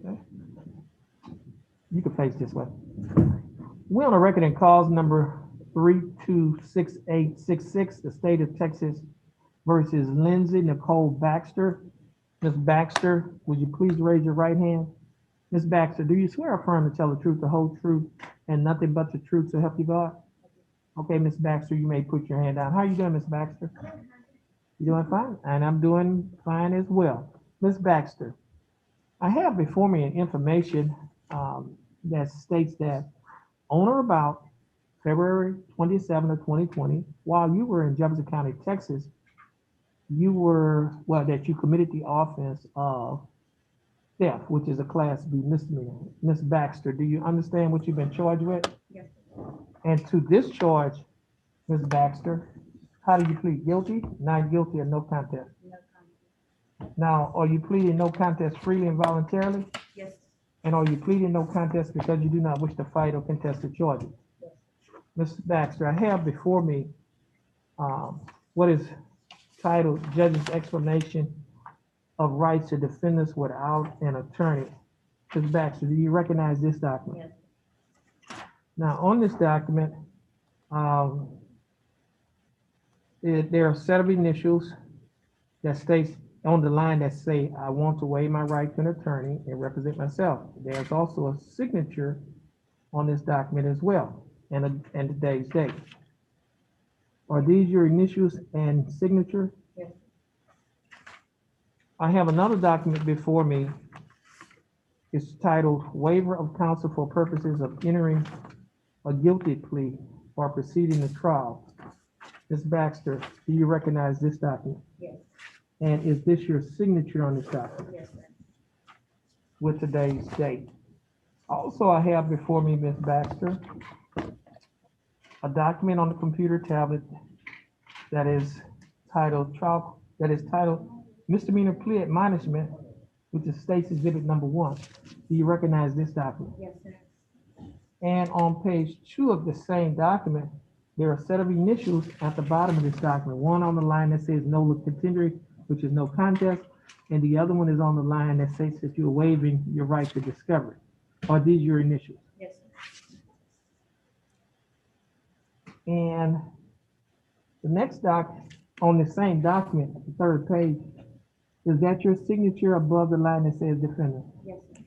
Okay. You can face this way. We're on a record in cause number 326866, the state of Texas versus Lindsay Nicole Baxter. Ms. Baxter, would you please raise your right hand? Ms. Baxter, do you swear or affirm to tell the truth, the whole truth, and nothing but the truth to help you God? Okay, Ms. Baxter, you may put your hand down. How are you doing, Ms. Baxter? You doing fine? And I'm doing fine as well. Ms. Baxter, I have before me an information that states that on or about February 27th of 2020, while you were in Jefferson County, Texas, that you committed the offense of theft, which is a Class B misdemeanor. Ms. Baxter, do you understand what you've been charged with? Yes. And to this charge, Ms. Baxter, how do you plead? Guilty, not guilty, or no contest? No comment. Now, are you pleading no contest freely and voluntarily? Yes. And are you pleading no contest because you do not wish to fight or contest the charges? Yes. Ms. Baxter, I have before me what is titled Judge's Explanation of Rights to Defendants Without an Attorney. Ms. Baxter, do you recognize this document? Yes. Now, on this document, there are a set of initials that states on the line that say, I want to waive my right to an attorney and represent myself. There's also a signature on this document as well, and today's date. Are these your initials and signature? Yes. I have another document before me. It's titled Waiver of Counsel for Purposes of Entering a Guilty Plea or Proceeding to Trial. Ms. Baxter, do you recognize this document? Yes. And is this your signature on this document Yes, sir. with today's date? Also, I have before me, Ms. Baxter, a document on the computer tablet that is titled Misdemeanor Plea Admonishment, which is State's Exhibit Number 1. Do you recognize this document? Yes, sir. And on page 2 of the same document, there are a set of initials at the bottom of this document. One on the line that says no contendere, which is no contest, and the other one is on the line that states that you're waiving your right to discovery. Are these your initials? Yes, sir. And the next on the same document, the third page, is that your signature above the line that says defendant? Yes, sir.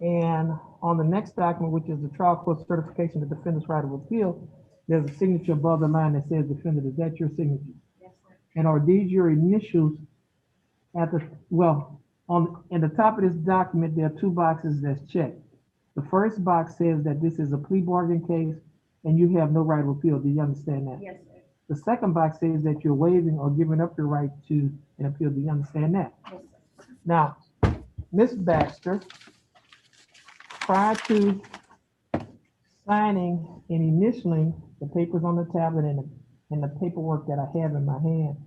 And on the next document, which is the trial court certification of defendant's right of appeal, there's a signature above the line that says defendant. Is that your signature? Yes, sir. And are these your initials at in the top of this document, there are two boxes that's checked. The first box says that this is a plea bargain case and you have no right of appeal. Do you understand that? Yes, sir. The second box says that you're waiving or giving up your right to an appeal. Do you understand that? Yes, sir. Now, Ms. Baxter, prior to signing and initialing the papers on the tablet and the paperwork that I have in my hand,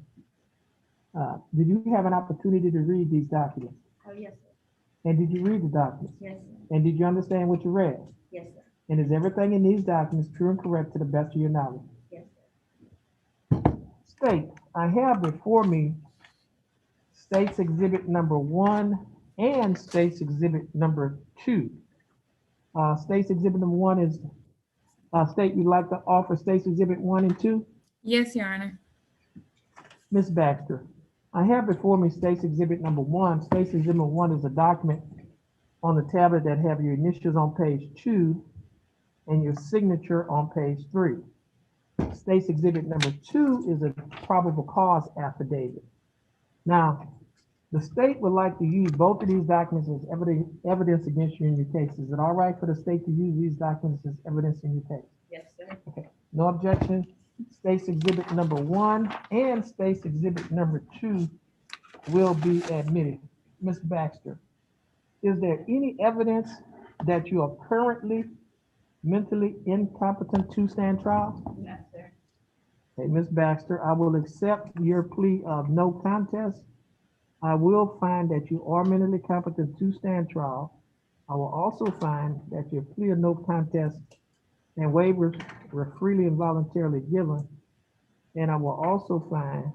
did you have an opportunity to read these documents? Oh, yes, sir. And did you read the documents? Yes, sir. And did you understand what you read? Yes, sir. And is everything in these documents true and correct to the best of your knowledge? Yes, sir. State, I have before me State's Exhibit Number 1 and State's Exhibit Number 2. State's Exhibit Number 1 is, State, you'd like to offer State's Exhibit 1 and 2? Yes, Your Honor. Ms. Baxter, I have before me State's Exhibit Number 1. State's Exhibit 1 is a document on the tablet that have your initials on page 2 and your signature on page 3. State's Exhibit Number 2 is a probable cause affidavit. Now, the state would like to use both of these documents as evidence against you in your case. Is it all right for the state to use these documents as evidence in your case? Yes, sir. Okay, no objection. State's Exhibit Number 1 and State's Exhibit Number 2 will be admitted. Ms. Baxter, is there any evidence that you are currently mentally incompetent to stand trial? Yes, sir. Okay, Ms. Baxter, I will accept your plea of no contest. I will find that you are mentally competent to stand trial. I will also find that your plea of no contest and waivers were freely and voluntarily given. And I will also find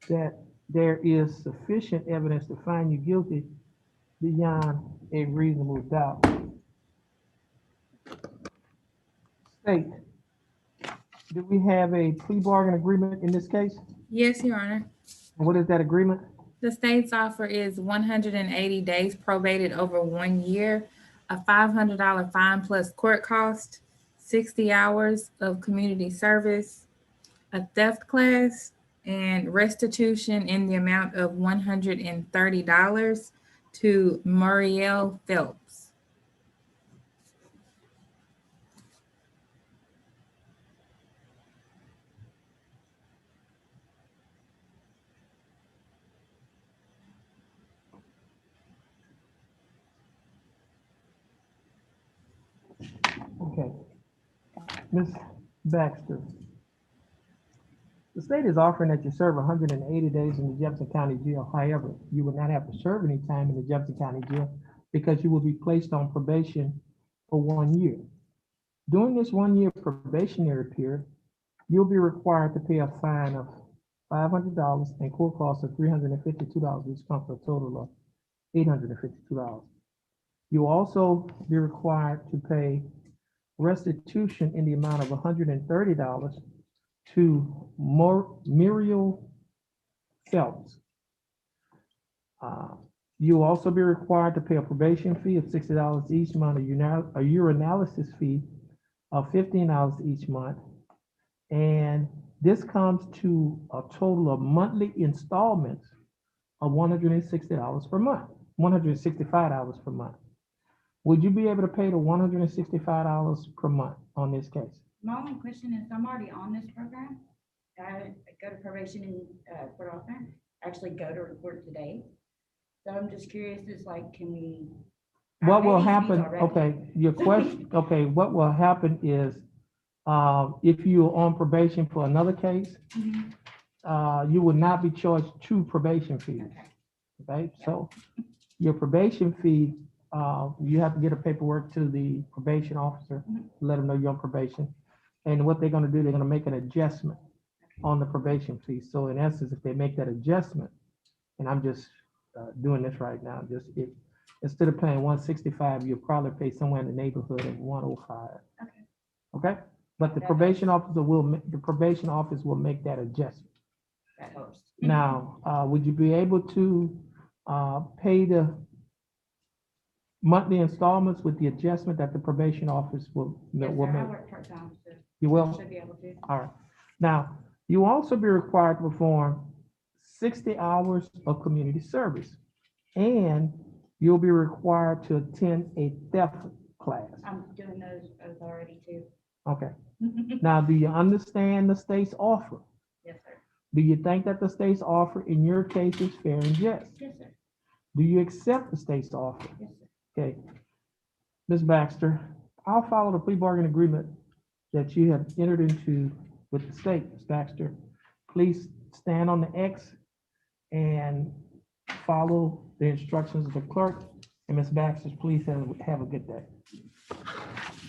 that there is sufficient evidence to find you guilty beyond a reasonable doubt. State, do we have a plea bargain agreement in this case? Yes, Your Honor. What is that agreement? The state's offer is 180 days probated over 1 year, a $500 fine plus court cost, 60 hours of community service, a theft class, and restitution in the amount of $130 to Muriel Phelps. Okay. Ms. Baxter, the state is offering that you serve 180 days in the Jefferson County Jail. However, you will not have to serve any time in the Jefferson County Jail because you will be placed on probation for 1 year. During this 1 year probationary period, you'll be required to pay a fine of $500 and court costs of $352, which comes to a total of $852. You'll also be required to pay restitution in the amount of $130 to Muriel Phelps. You'll also be required to pay a probation fee of $60 each month, a urinalysis fee of $15 each month. And this comes to a total of monthly installments of $160 per month, $165 per month. Would you be able to pay the $165 per month on this case? My only question is, I'm already on this program. I go to probation in Port Austin, actually go to report today. So I'm just curious, is like, can we? I What pay will these fees happen, already. okay, your question, okay, what will happen is, if you're on probation for another case, Mhm. you will not be charged two probation fees, Okay. okay? So your probation fee, you have to get a paperwork to the probation officer, Mhm. let them know you're on probation. And what they're gonna do, they're gonna make an adjustment on the probation fee. So in essence, if they make that adjustment, and I'm just doing this right now, instead of paying 165, you'll probably pay somewhere in the neighborhood of 105. Okay. Okay? But the That probation officer the probation office will make that adjustment. That helps. Now, would you be able to pay the monthly installments with the adjustment that the probation office will Yes, will sir, I make? work part-time, so You I will? should be able to. All right. Now, you will also be required to perform 60 hours of community service. And you'll be required to attend a theft class. I'm doing those already too. Okay. Now, do you understand the state's offer? Yes, sir. Do you think that the state's offer in your case is fair and just? Yes, sir. Do you accept the state's offer? Yes, sir. Okay. Ms. Baxter, I'll follow the plea bargain agreement that you have entered into with the state. Ms. Baxter, please stand on the X and follow the instructions of the clerk. And Ms. Baxter, please have a good day.